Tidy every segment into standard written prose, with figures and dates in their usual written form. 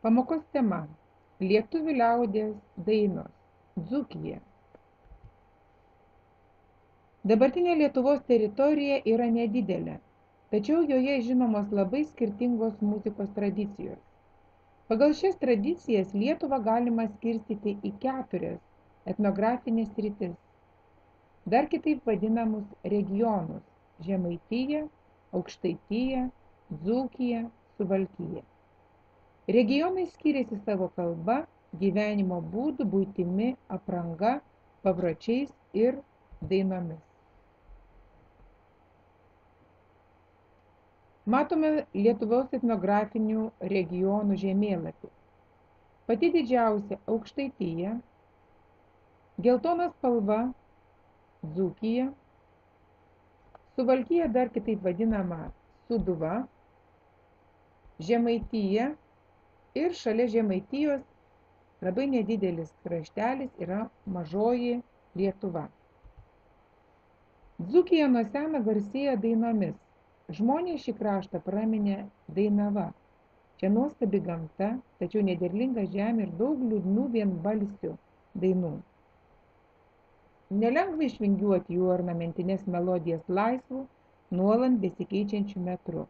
Pamokos tema – lietuvių liaudies dainos, Dzūkija. Dabartinė Lietuvos teritorija yra nedidelė, tačiau joje žinomos labai skirtingos muzikos tradicijos. Pagal šias tradicijas Lietuvą galima skirstyti į 4 etnografinės sritis, dar kitaip vadinamus regionus – Žemaitija, Aukštaitija, Dzūkija, Suvalkija. Regionai skiriasi savo kalba, gyvenimo būdu, buitimi, apranga, papročiais ir dainomis. Matome Lietuvos etnografinių regionų žemėlapį. Pati didžiausia Aukštaitija, geltona spalva Dzūkija, Suvalkija dar kitaip vadinama Sūduva, Žemaitija ir šalia Žemaitijos labai nedidelis kraštelis yra Mažoji Lietuva. Dzūkija nuo seno garsėja dainomis. Žmonės šį kraštą praminė Dainava. Čia nuostabi gamta, tačiau nederlinga žemė ir daug liūdnų vienbalsių dainų. Nelengva išvingiuoti jų ornamentines melodijas laisvų, nuolant besikeičiančių metrų.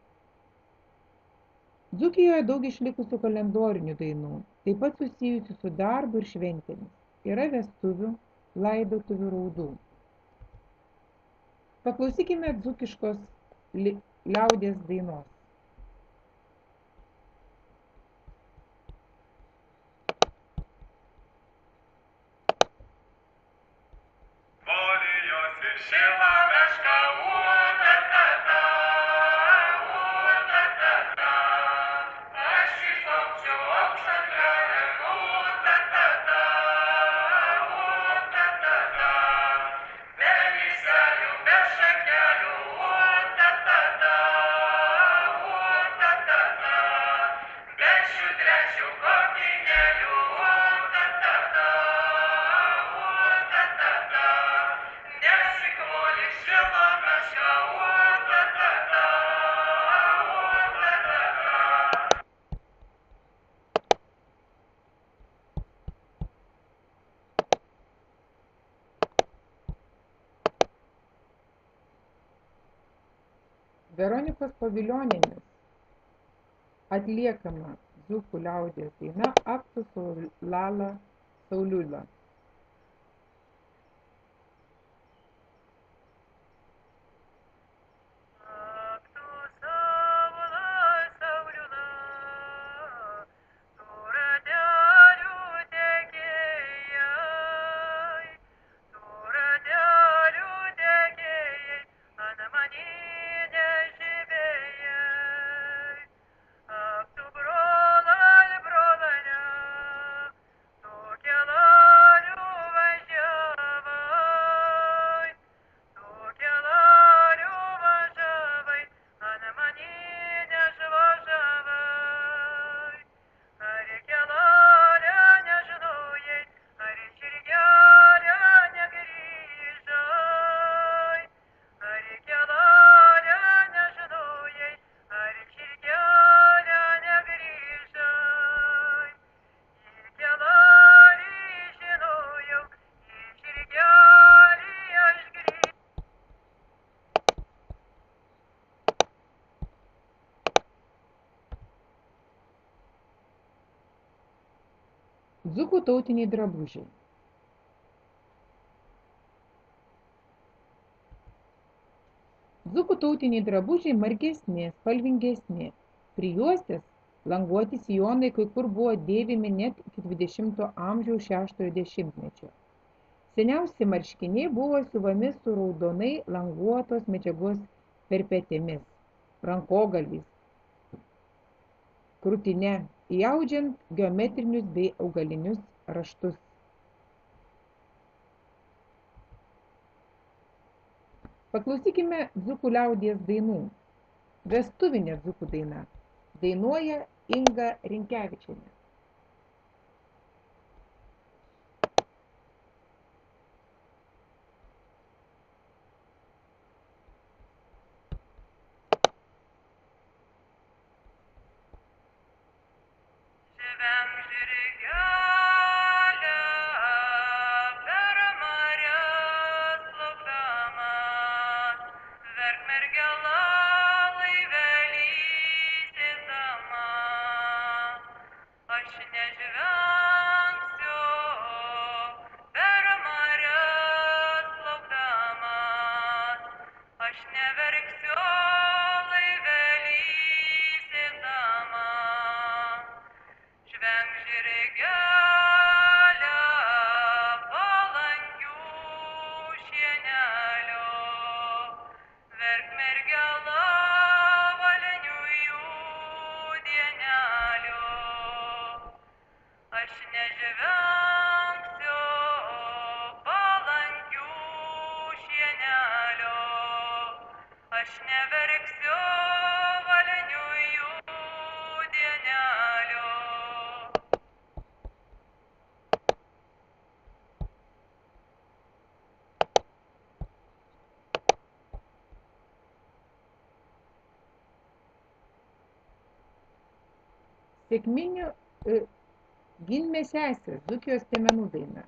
Dzūkijoje daug išlikusių kalendorinių dainų, taip pat susijusių su darbu ir šventėmis. Yra vestuvių, laidotuvių raudų. Paklausykime dzūkiškos liaudies dainos. Veronikos Povilionienės atliekama dzūkų liaudies daina Aktu Saulala Sauliula. Dzūkų tautiniai drabužiai. Dzūkų tautiniai drabužiai margesni, spalvingesni. Prijuostės, languoti sijonai kai kur buvo dėvimi net iki 20 amžiaus 6 dešimtmečio. Seniausi marškiniai buvo siuvami su raudonai languotos medžiagos perpetėmis, rankogalviais, krūtine, įaudžiant geometrinius bei augalinius raštus. Paklausykime dzūkų liaudies dainų. Vestuvinė dzūkų daina. Dainuoja Inga Rinkevičienė. Žemė aš neverksiu valinių jų dienelio. Sekminių Ginmė sesės, Dzūkijos piemenų daina.